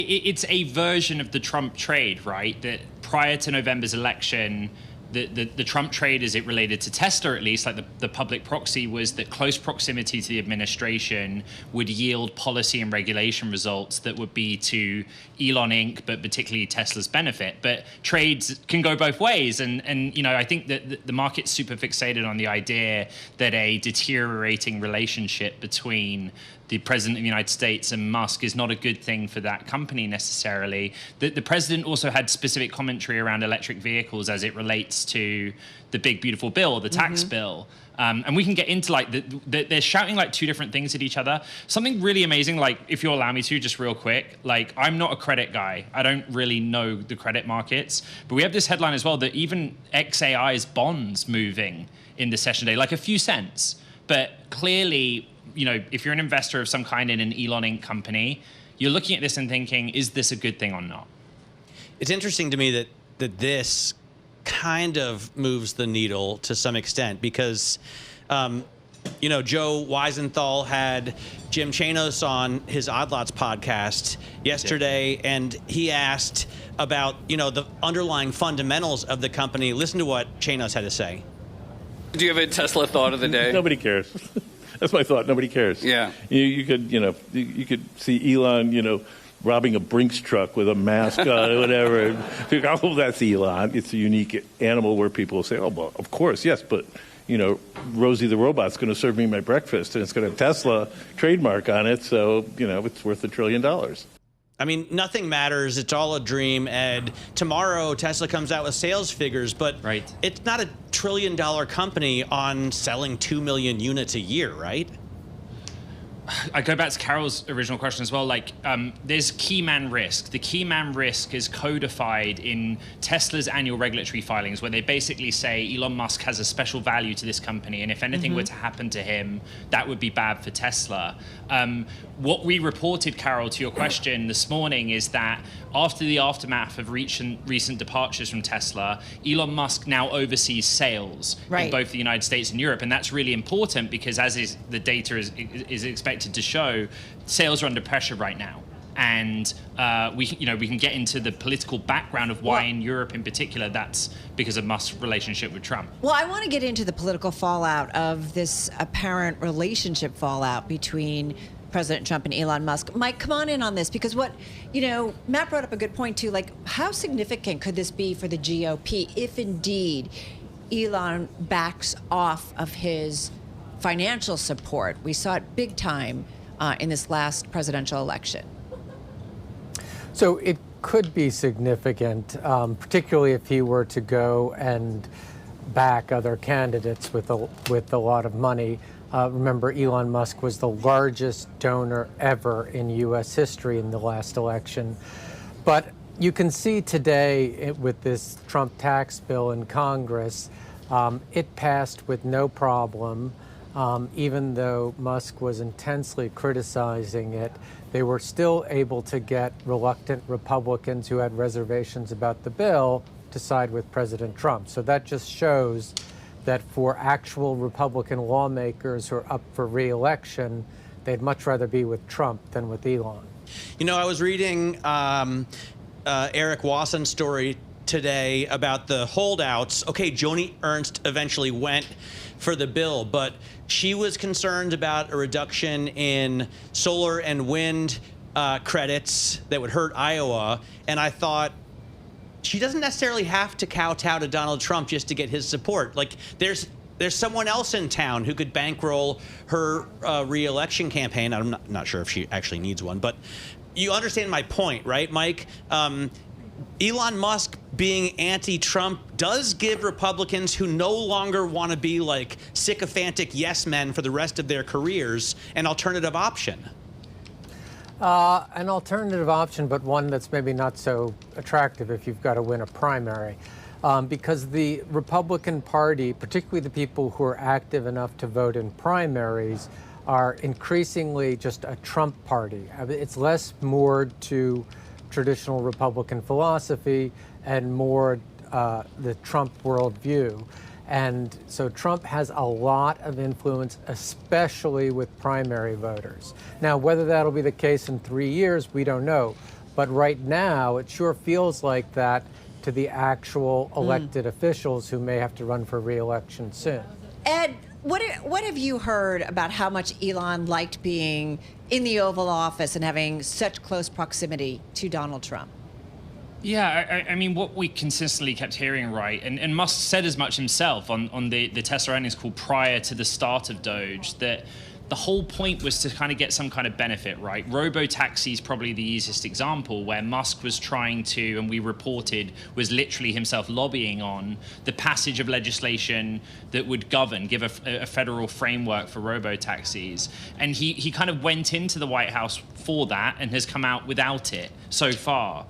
It's a version of the Trump trade, right? That prior to November's election, the Trump trade, as it related to Tesla, at least, like the public proxy, was that close proximity to the administration would yield policy and regulation results that would be to Elon Inc., but particularly Tesla's benefit. But trades can go both ways. And I think that the market's super fixated on the idea that a deteriorating relationship between the president of the United States and Musk is not a good thing for that company necessarily. The president also had specific commentary around electric vehicles as it relates to the big, beautiful bill, the tax bill. And we can get into they're shouting like two different things at each other. Something really amazing, like if you'll allow me to, just real quick, like I'm not a credit guy. I don't really know the credit markets, but we have this headline as well that even XAI's bonds moving in the session day, like a few cents, but clearly, if you're an investor of some kind in an Elon Inc. company, you're looking at this and thinking, is this a good thing or not? It's interesting to me that this kind of moves the needle to some extent because, Joe Weisenthal had Jim Chanos on his Odd Lots podcast yesterday, and he asked about, the underlying fundamentals of the company. Listen to what Chanos had to say. Do you have a Tesla thought of the day? Nobody cares. That's my thought. Nobody cares. Yeah. You could see Elon, robbing a Brinks truck with a mask on or whatever. Oh, that's Elon. It's a unique animal where people say, oh, well, of course, yes, but, Rosie the robot's going to serve me my breakfast, and it's going to have Tesla trademark on it, so, it's worth $1 trillion. I mean, nothing matters. It's all a dream, Ed. Tomorrow, Tesla comes out with sales figures, but It's not a $1 trillion company on selling 2 million units a year, right? I go back to Carol's original question as well. There's key man risk. The key man risk is codified in Tesla's annual regulatory filings, where they basically say Elon Musk has a special value to this company, and if anything were to happen to him, that would be bad for Tesla. What we reported, Carol, to your question this morning is that after the aftermath of recent departures from Tesla, Elon Musk now oversees sales in both the United States and Europe. And that's really important because, as is the data is expected to show, sales are under pressure right now. And we can get into the political background of why in Europe in particular that's because of Musk's relationship with Trump. Well, I want to get into the political fallout of this apparent relationship fallout between President Trump and Elon Musk. Mike, come on in on this, because Matt brought up a good point too, how significant could this be for the GOP if indeed Elon backs off of his financial support? We saw it big time in this last presidential election. So it could be significant, particularly if he were to go and back other candidates with a lot of money. Remember, Elon Musk was the largest donor ever in U.S. history in the last election. But you can see today with this Trump tax bill in Congress, it passed with no problem. Even though Musk was intensely criticizing it, they were still able to get reluctant Republicans who had reservations about the bill to side with President Trump. So that just shows that for actual Republican lawmakers who are up for re-election, they'd much rather be with Trump than with Elon. I was reading Eric Wasson's story today about the holdouts. Okay, Joni Ernst eventually went for the bill, but she was concerned about a reduction in solar and wind credits that would hurt Iowa. And I thought, she doesn't necessarily have to kowtow to Donald Trump just to get his support. There's someone else in town who could bankroll her re-election campaign. I'm not sure if she actually needs one, but you understand my point, right, Mike? Elon Musk being anti-Trump does give Republicans who no longer want to be sycophantic yes men for the rest of their careers an alternative option. An alternative option, but one that's maybe not so attractive if you've got to win a primary. Because the Republican Party, particularly the people who are active enough to vote in primaries, are increasingly just a Trump party. It's less moored to traditional Republican philosophy and more the Trump worldview. And so Trump has a lot of influence, especially with primary voters. Now, whether that'll be the case in 3 years, we don't know. But right now, it sure feels like that to the actual elected officials who may have to run for re-election soon. Ed, what have you heard about how much Elon liked being in the Oval Office and having such close proximity to Donald Trump? Yeah, I mean, what we consistently kept hearing, right, and Musk said as much himself on the Tesla earnings call prior to the start of Doge, that the whole point was to kind of get some kind of benefit, right? Robo-taxi is probably the easiest example, where Musk was trying to, and we reported, was literally himself lobbying on the passage of legislation that would give a federal framework for robo-taxis. And he kind of went into the White House for that and has come out without it so far.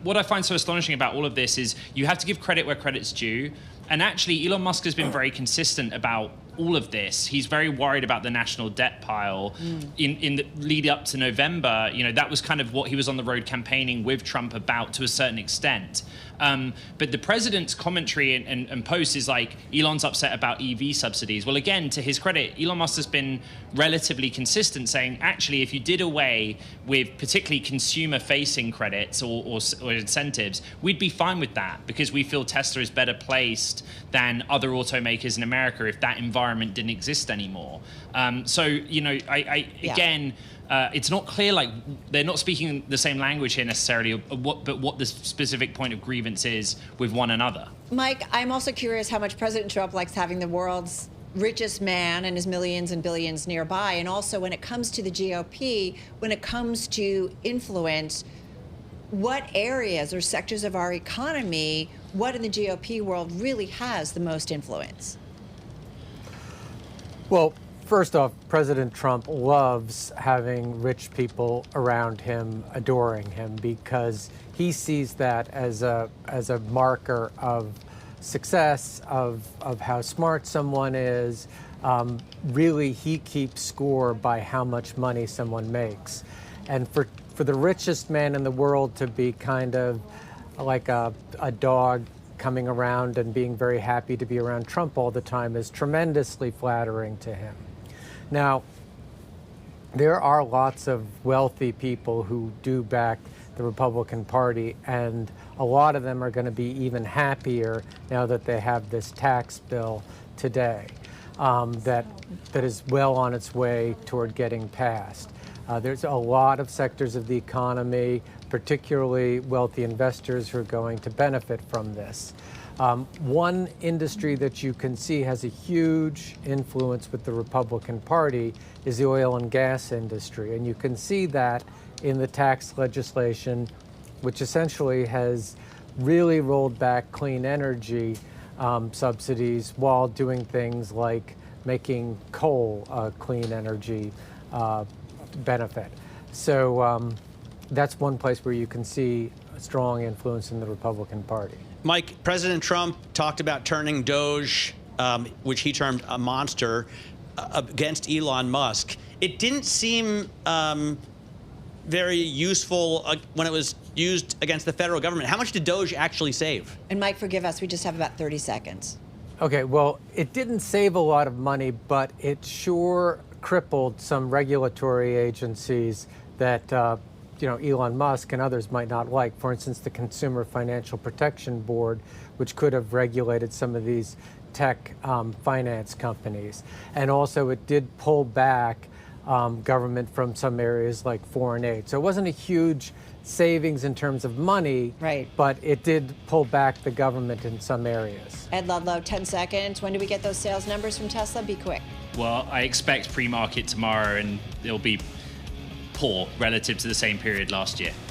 What I find so astonishing about all of this is you have to give credit where credit's due. And actually, Elon Musk has been very consistent about all of this. He's very worried about the national debt pile. In the lead up to November, that was kind of what he was on the road campaigning with Trump about to a certain extent. But the president's commentary and post is like, Elon's upset about EV subsidies. Well, again, to his credit, Elon Musk has been relatively consistent, saying, actually, if you did away with particularly consumer-facing credits or incentives, we'd be fine with that, because we feel Tesla is better placed than other automakers in America if that environment didn't exist anymore. Again, it's not clear, like, they're not speaking the same language here necessarily, but what the specific point of grievance is with one another. Mike, I'm also curious how much President Trump likes having the world's richest man and his millions and billions nearby. And also, when it comes to the GOP, when it comes to influence, what areas or sectors of our economy, what in the GOP world really has the most influence? Well, first off, President Trump loves having rich people around him adoring him, because he sees that as a marker of success, of how smart someone is. Really, he keeps score by how much money someone makes. And for the richest man in the world to be kind of like a dog coming around and being very happy to be around Trump all the time is tremendously flattering to him. Now, there are lots of wealthy people who do back the Republican Party, and a lot of them are going to be even happier now that they have this tax bill today that is well on its way toward getting passed. There's a lot of sectors of the economy, particularly wealthy investors, who are going to benefit from this. One industry that you can see has a huge influence with the Republican Party is the oil and gas industry. And you can see that in the tax legislation, which essentially has really rolled back clean energy subsidies while doing things like making coal a clean energy benefit. So that's one place where you can see a strong influence in the Republican Party. Mike, President Trump talked about turning Doge, which he termed a monster, against Elon Musk. It didn't seem very useful when it was used against the federal government. How much did Doge actually save? And Mike, forgive us, we just have about 30 seconds. Okay, well, it didn't save a lot of money, but it sure crippled some regulatory agencies that Elon Musk and others might not like. For instance, the Consumer Financial Protection Board, which could have regulated some of these tech finance companies. And also, it did pull back government from some areas like foreign aid. So it wasn't a huge savings in terms of money, right, but it did pull back the government in some areas. Ed Ludlow, 10 seconds. When do we get those sales numbers from Tesla? Be quick. Well, I expect pre-market tomorrow, and it'll be poor relative to the same period last year.